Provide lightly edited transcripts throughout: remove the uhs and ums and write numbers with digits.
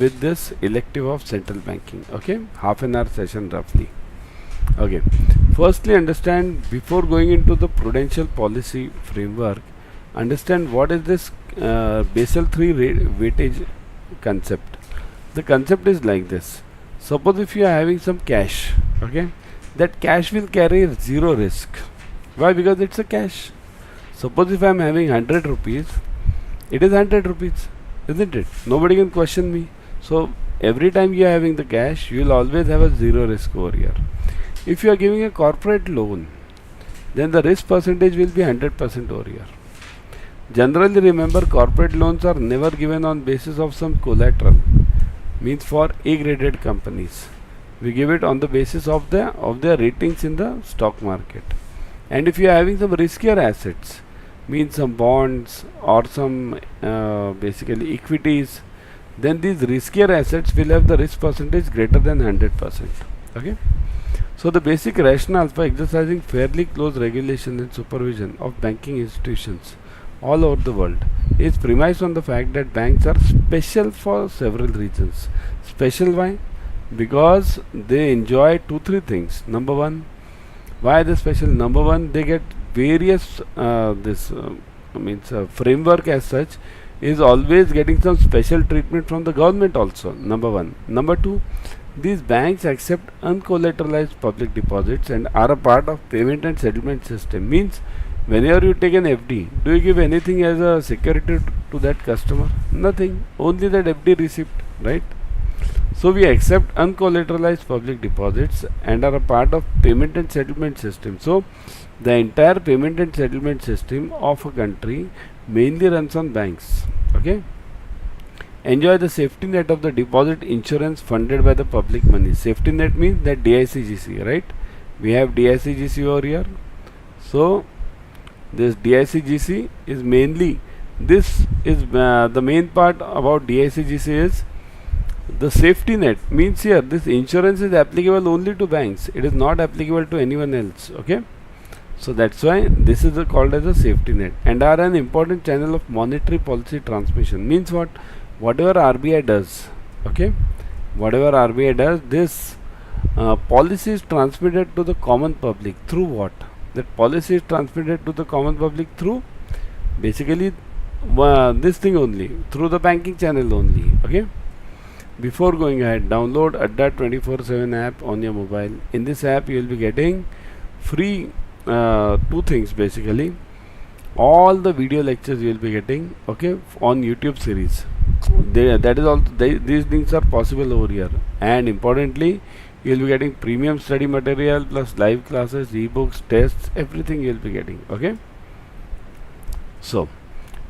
with this elective of central banking. Okay, half an hour session roughly. Okay, firstly understand before going into the prudential policy framework, understand what is this Basel 3 weightage concept. The concept is like this. Suppose if you are having some cash, okay, that cash will carry zero risk. Why? Because it's a cash. Suppose if I am having 100 rupees, it is 100 rupees, isn't it? Nobody can question me. So every time you are having the cash, you will always have a zero risk over here. If you are giving a corporate loan, then the risk percentage will be 100% over here. Generally remember, corporate loans are never given on basis of some collateral. Means for A-graded companies, we give it on the basis of their ratings in the stock market. And if you are having some riskier assets, means some bonds or some basically equities, then these riskier assets will have the risk percentage greater than 100%. Okay. So the basic rationale for exercising fairly close regulation and supervision of banking institutions all over the world is premised on the fact that banks are special for several reasons. Special why? Because they enjoy 2-3 things. Number one, why are they special? Number one, they get various framework as such is always getting some special treatment from the government also. Number one. Number two, these banks accept uncollateralized public deposits and are a part of payment and settlement system. Means whenever you take an FD, do you give anything as a security to that customer? Nothing. Only that FD receipt, right? So we accept uncollateralized public deposits and are a part of payment and settlement system. So the entire payment and settlement system of a country mainly runs on banks. Okay. Enjoy the safety net of the deposit insurance funded by the public money. Safety net means that DICGC, right? We have DICGC over here. So this DICGC is mainly, this is the main part about DICGC is the safety net. Means here this insurance is applicable only to banks. It is not applicable to anyone else. Okay. So that's why this is called as a safety net and are an important channel of monetary policy transmission. Means what? Whatever RBI does, okay, whatever RBI does, this policy is transmitted to the common public through what? That policy is transmitted to the common public through basically this thing only, through the banking channel only. Okay. Before going ahead, download Adda 24/7 app on your mobile. In this app, you will be getting free 2 things basically. All the video lectures you will be getting, okay, on YouTube series. That is all. These things are possible over here, and importantly, you will be getting premium study material plus live classes, ebooks, tests, everything you will be getting. Okay. So,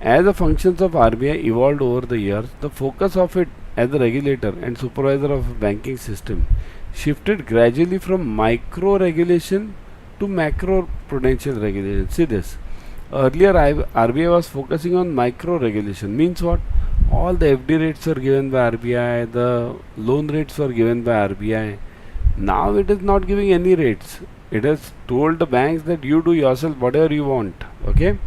as the functions of RBI evolved over the years, the focus of it as the regulator and supervisor of a banking system shifted gradually from micro regulation to macro prudential regulation. See this. Earlier, RBI was focusing on micro regulation. Means what? All the FD rates were given by RBI, the loan rates were given by RBI. Now it is not giving any rates. It has told the banks that you do yourself whatever you want. Okay,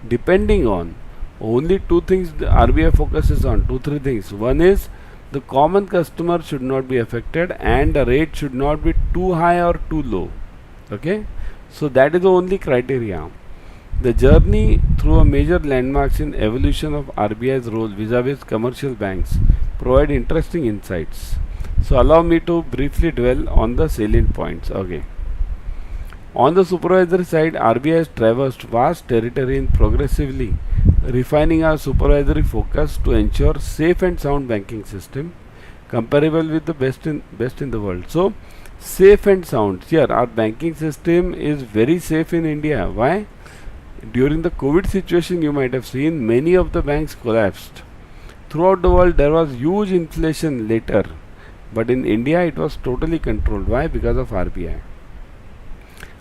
depending on only 2 things the RBI focuses on. 2-3 things. One is the common customer should not be affected and the rate should not be too high or too low. Okay, so that is the only criteria. The journey through a major landmarks in evolution of RBI's role vis-a-vis commercial banks provide interesting insights. So allow me to briefly dwell on the salient points. Okay. On the supervisory side, RBI has traversed vast territory in progressively refining our supervisory focus to ensure safe and sound banking system comparable with the best in the world. So safe and sound. Here our banking system is very safe in India. Why? During the COVID situation, you might have seen many of the banks collapsed. Throughout the world, there was huge inflation later, but in India, it was totally controlled. Why? Because of RBI.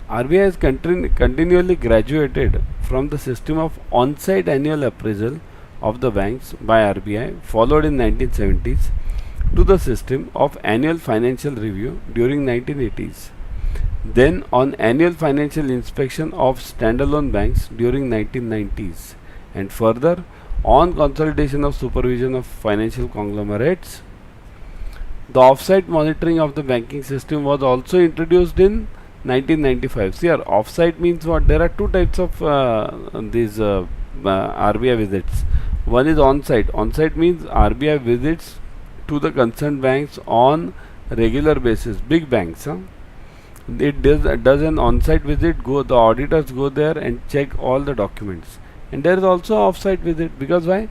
RBI has continually graduated from the system of on-site annual appraisal of the banks by RBI, followed in 1970s, to the system of annual financial review during 1980s. Then on annual financial inspection of standalone banks during 1990s, and further on consolidation of supervision of financial conglomerates The off-site monitoring of the banking system was also introduced in 1995. See here, off-site means what? There are two types of these RBI visits. One is on-site. On-site means RBI visits to the concerned banks on regular basis. Big banks, huh? It does an on-site visit. The auditors go there and check all the documents. And there is also off-site visit, because why?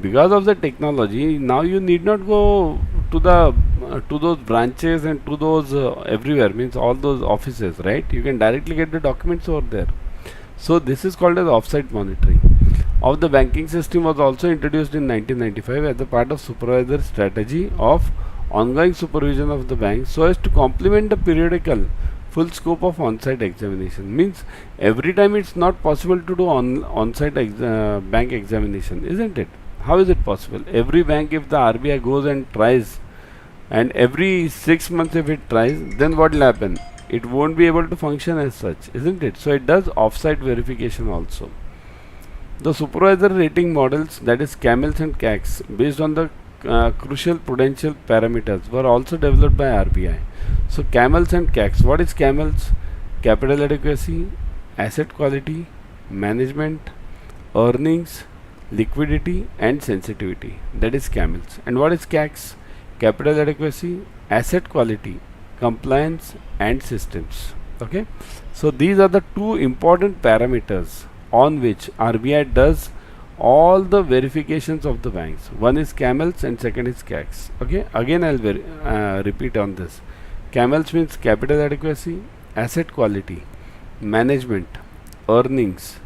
Because of the technology, now you need not go to the to those branches and to those everywhere, means all those offices, right? You can directly get the documents over there. So this is called as off-site monitoring of the banking system. Was also introduced in 1995 as a part of supervisor strategy of ongoing supervision of the bank, so as to complement the periodical full scope of on-site examination. Means every time it's not possible to do on-site bank examination, isn't it? How is it possible? Every bank, if the RBI goes and tries, and every 6 months if it tries, then what will happen? It won't be able to function as such, isn't it? So it does off-site verification also. The supervisor rating models, that is CAMELS and CACs, based on the crucial prudential parameters, were also developed by RBI. So CAMELS and CACs. What is CAMELS? Capital adequacy, asset quality, management, earnings, liquidity and sensitivity. That is CAMELS. And what is CACs? Capital adequacy, asset quality, compliance and systems. Okay. So these are the two important parameters on which RBI does all the verifications of the banks. One is CAMELS and second is CACs. Okay. Again I will repeat on this. CAMELS means capital adequacy, asset quality, management, earnings,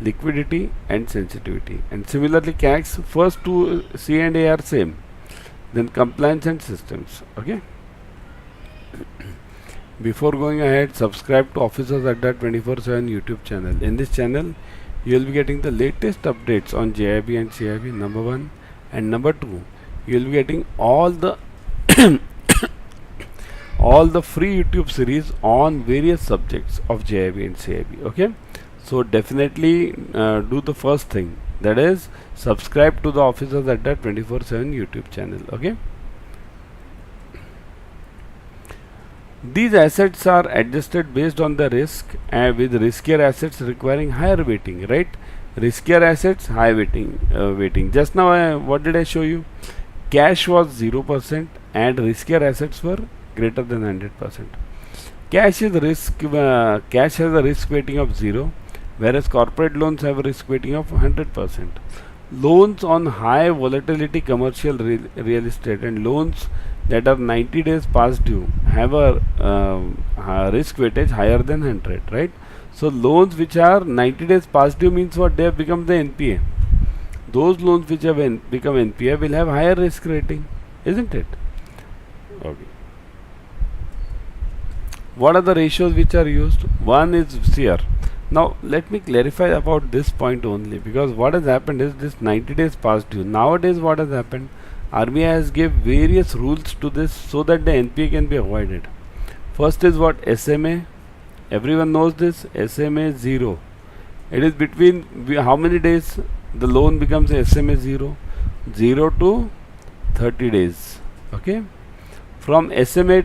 liquidity and sensitivity. And similarly CACs, first two C and A are same, then compliance and systems. Okay. Before going ahead, subscribe to Officers Adda 24/7 YouTube channel. In this channel you will be getting the latest updates on JIB and CIB, number one, and number two, you will be getting all the all the free YouTube series on various subjects of JIB and CIB. Okay. So definitely do the first thing, that is subscribe to the Officers Adda 24/7 YouTube channel. Okay. These assets are adjusted based on the risk, with riskier assets requiring higher weighting, right? Riskier assets, high weighting. Just now what did I show you? Cash was 0% and riskier assets were greater than 100%. Cash has a risk weighting of 0, whereas corporate loans have a risk weighting of 100%. Loans on high volatility commercial real estate and loans that are 90 days past due have a risk weightage higher than 100, right? So loans which are 90 days past due means what? They have become the NPA. Those loans which have become NPA will have higher risk rating, isn't it? Okay. What are the ratios which are used? One is here. Now let me clarify about this point only, because what has happened is this 90 days past due. Nowadays what has happened? RBI has gave various rules to this so that the NPA can be avoided. First is what? SMA. Everyone knows this. SMA 0. It is between how many days the loan becomes SMA 0? 0 to 30 days. Okay. From SMA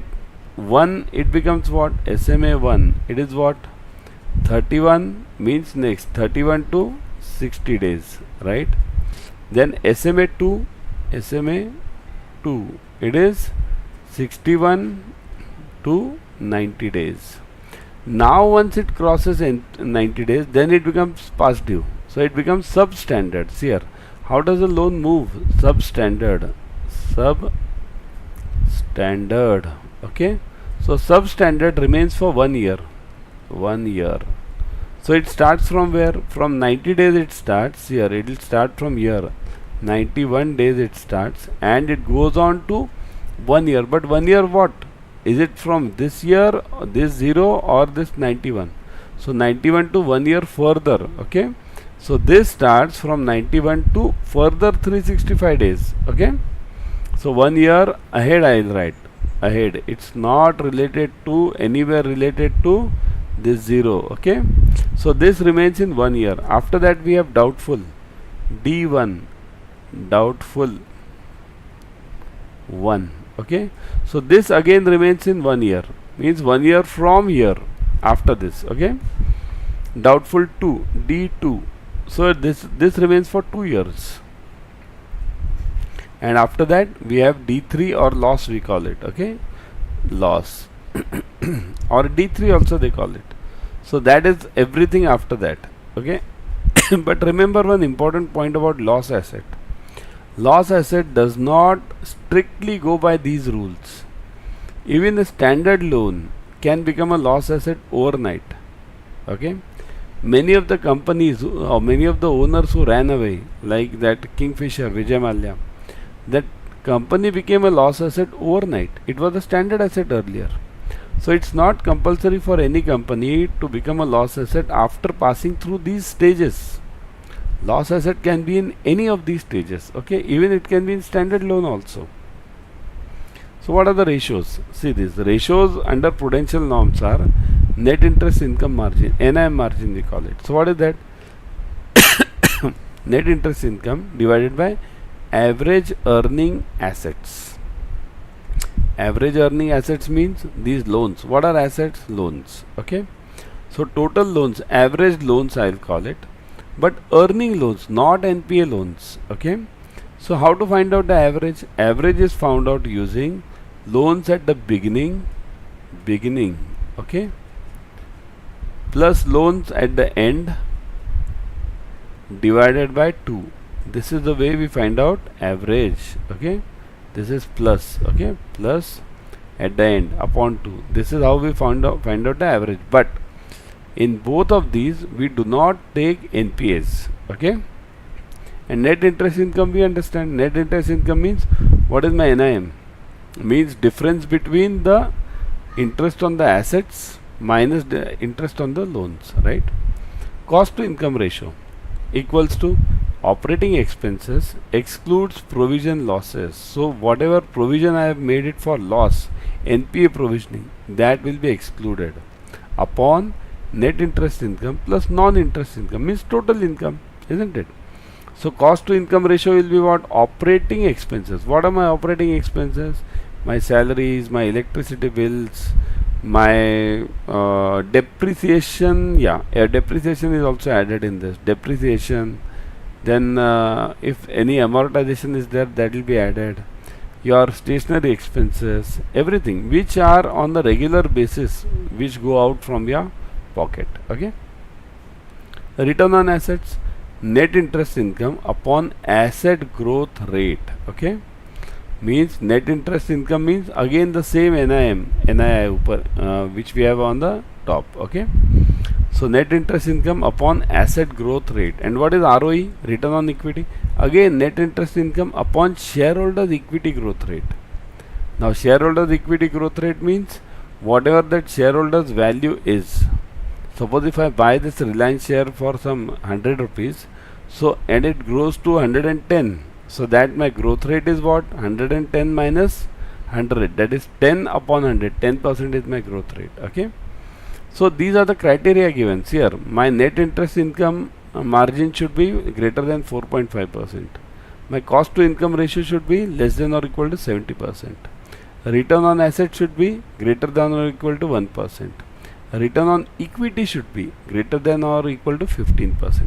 1 it becomes what? SMA 1. It is what? 31 means next 31 to 60 days, right? Then SMA 2, it is 61 to 90 days. Now once it crosses 90 days, then it becomes past due. So it becomes substandard. See here, how does the loan move? Substandard. Okay. So substandard remains for 1 year. 1 year. So it starts from where? From 90 days it starts. Here it will start from here. 91 days it starts and it goes on to 1 year. But 1 year what? Is it from this year, this 0 or this 91? So 91 to 1 year further. Okay. So this starts from 91 to further 365 days. Okay. So 1 year ahead I will write. Ahead. It's not related to anywhere related to this 0. Okay. So this remains in 1 year. After that we have doubtful. D1. Doubtful 1. Okay, so this again remains in 1 year, means 1 year from here after this. Okay, doubtful 2, D2. So this remains for 2 years, and after that we have D3 or loss, we call it. Okay, loss or D3 also they call it. So that is everything after that. Okay, but remember one important point about loss asset. Loss asset does not strictly go by these rules. Even a standard loan can become a loss asset overnight. Okay, many of the companies or many of the owners who ran away, like that Kingfisher, Vijay Mallya, that company became a loss asset overnight. It was a standard asset earlier. So it's not compulsory for any company to become a loss asset after passing through these stages. Loss asset can be in any of these stages. Okay, even it can be in standard loan also. So what are the ratios? See this, the ratios under prudential norms are net interest income margin, NIM margin we call it. So what is that? Net interest income divided by average earning assets. Average earning assets means these loans. What are assets? Loans. Okay, so total loans, average loans I will call it, but earning loans, not NPA loans. Okay, so how to find out the average? Average is found out using loans at the beginning, okay, plus loans at the end divided by 2. This is the way we find out average. Okay, this is plus. Okay, plus at the end upon 2. This is how we find out the average. But in both of these we do not take NPAs. Okay, and net interest income we understand. Net interest income means what is my NIM? Means difference between the interest on the assets minus the interest on the loans, right? Cost to income ratio equals to operating expenses excludes provision losses. So whatever provision I have made it for loss, NPA provisioning, that will be excluded upon net interest income plus non-interest income, means total income, isn't it? So cost to income ratio will be what? Operating expenses. What are my operating expenses? My salaries, my electricity bills, my depreciation. Depreciation is also added in this. Depreciation. Then if any amortization is there, that will be added. Your stationery expenses, everything which are on the regular basis, which go out from your pocket. Okay. Return on assets, net interest income upon asset growth rate. Okay, means net interest income means again the same NII which we have on the top. Okay, so net interest income upon asset growth rate. And what is ROE? Return on equity. Again net interest income upon shareholders equity growth rate. Now shareholders equity growth rate means whatever that shareholders value is. Suppose if I buy this Reliance share for some 100 rupees, so and it grows to 110, so that my growth rate is what? 110 minus 100, that is 10 upon 100. 10% is my growth rate. Okay, so these are the criteria given here. My net interest income margin should be greater than 4.5%. My cost to income ratio should be less than or equal to 70%. Return on asset should be greater than or equal to 1%. Return on equity should be greater than or equal to 15%.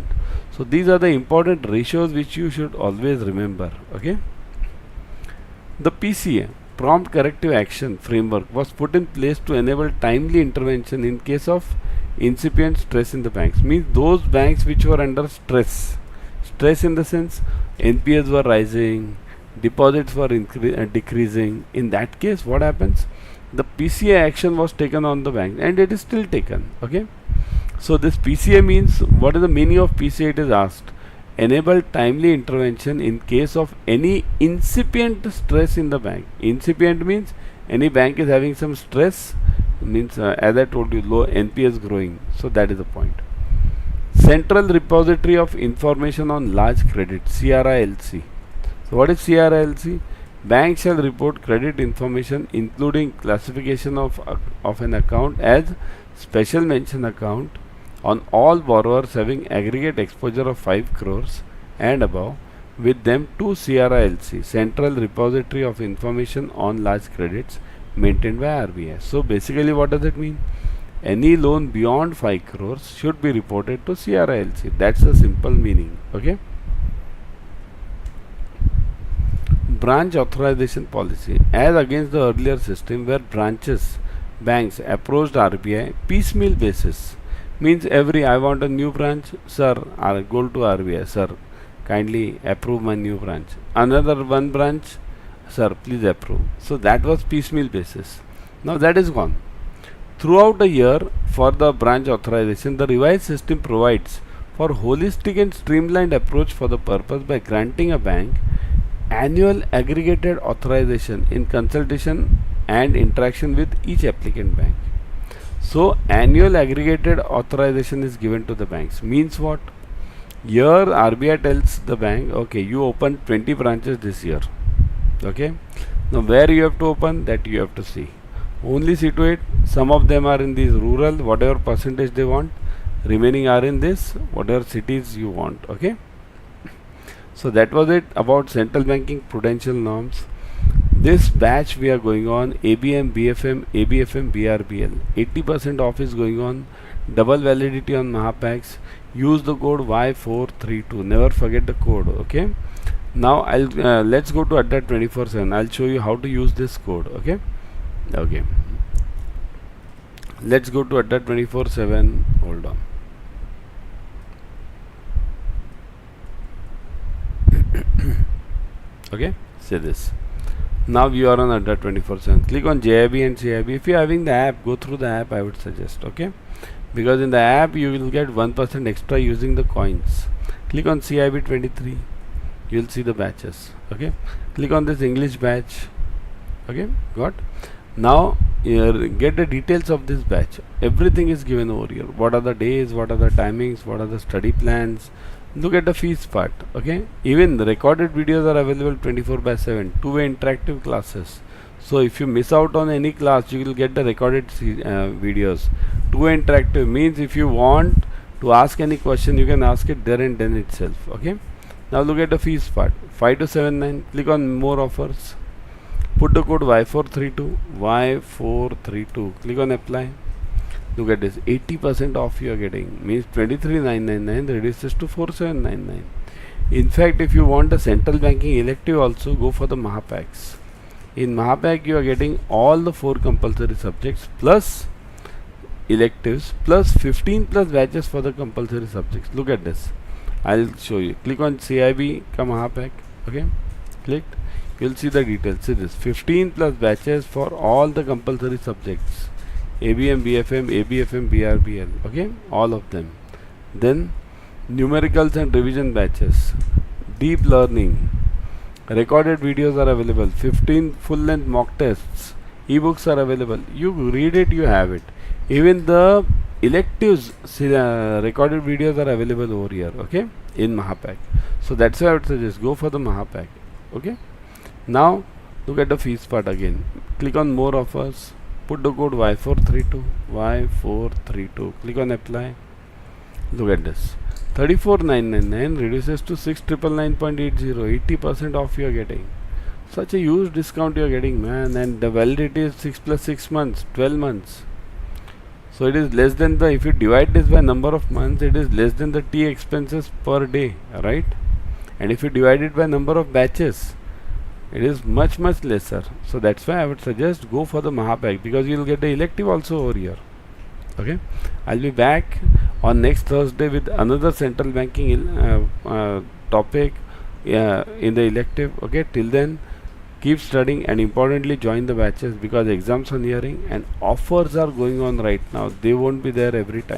So these are the important ratios which you should always remember. Okay, the PCA, prompt corrective action framework, was put in place to enable timely intervention in case of incipient stress in the banks. Means those banks which were under stress in the sense NPAs were rising, deposits were decreasing. In that case, what happens? The PCA action was taken on the bank, and it is still taken. Okay, so this PCA means, what is the meaning of PCA? It is asked. Enable timely intervention in case of any incipient stress in the bank. Incipient means any bank is having some stress, means as I told you, low NPS growing. So that is the point. Central Repository of Information on Large Credit, CRILC. So what is CRILC? Bank shall report credit information including classification of an account as special mention account on all borrowers having aggregate exposure of 5 crores and above with them to CRILC, Central Repository of Information on Large Credits, maintained by RBI. So basically what does it mean? Any loan beyond 5 crores should be reported to CRILC. That's the simple meaning. Okay. Branch authorization policy. As against the earlier system where banks approached RBI piecemeal basis. Means I want a new branch, sir, I'll go to RBI, sir, kindly approve my new branch. Another one branch, sir, please approve. So that was piecemeal basis. Now that is gone. Throughout a year for the branch authorization, the revised system provides for holistic and streamlined approach for the purpose by granting a bank annual aggregated authorization in consultation and interaction with each applicant bank. So annual aggregated authorization is given to the banks. Means what? Here RBI tells the bank, okay, you open 20 branches this year. Okay. Now where you have to open, that you have to see. Only see to it, some of them are in these rural, whatever percentage they want, remaining are in this, whatever cities you want. Okay. So that was it about central banking prudential norms. This batch we are going on ABM, BFM, ABFM, BRBL. 80% off is going on. Double validity on Mahapacks. Use the code Y432. Never forget the code. Okay. Now let's go to Adda 24/7. I'll show you how to use this code. Okay. Okay. Let's go to Adda 24/7. Hold on. Okay. Say this. Now you are on Adda 24/7. Click on JIB and CIB. If you are having the app, go through the app, I would suggest. Okay. Because in the app you will get 1% extra using the coins. Click on CIB 23. You will see the batches. Okay. Click on this English batch. Okay. Got. Now get the details of this batch. Everything is given over here. What are the days? What are the timings? What are the study plans? Look at the fees part. Okay. Even the recorded videos are available 24/7. Two-way interactive classes. So if you miss out on any class, you will get the recorded videos. Two-way interactive means if you want to ask any question, you can ask it there and then itself. Okay. Now look at the fees part. 5279. Click on more offers. Put the code Y432. Y432. Click on apply. Look at this. 80% off you are getting. Means 23,999 reduces to 4,799. In fact, if you want a central banking elective also, go for the Mahapacks. In Mahapack you are getting all the 4 compulsory subjects plus electives plus 15 plus batches for the compulsory subjects. Look at this. I'll show you. Click on CIB, come Mahapack. Okay. Clicked. You'll see the details. See this. 15 plus batches for all the compulsory subjects. ABM, BFM, ABFM, BRBL. Okay. All of them. Then numericals and revision batches. Deep learning. Recorded videos are available. 15 full length mock tests. Ebooks are available. You read it, you have it. Even the electives recorded videos are available over here. Okay. In Mahapack. So that's why I would suggest go for the Mahapack. Okay. Now look at the fees part again. Click on more offers. Put the code Y432. Y432. Click on apply. Look at this. 34,999 reduces to 6,999.80. 80% off you are getting. Such a huge discount you are getting, man. And the validity is 6 plus 6 months, 12 months. So it is less than the, if you divide this by number of months, it is less than the tea expenses per day, right? And if you divide it by number of batches, it is much lesser. So that's why I would suggest go for the Mahapack, because you will get the elective also over here. Okay, I'll be back on next Thursday with another central banking topic in the elective. Okay, till then keep studying and importantly join the batches, because exams are nearing and offers are going on right now. They won't be there every time.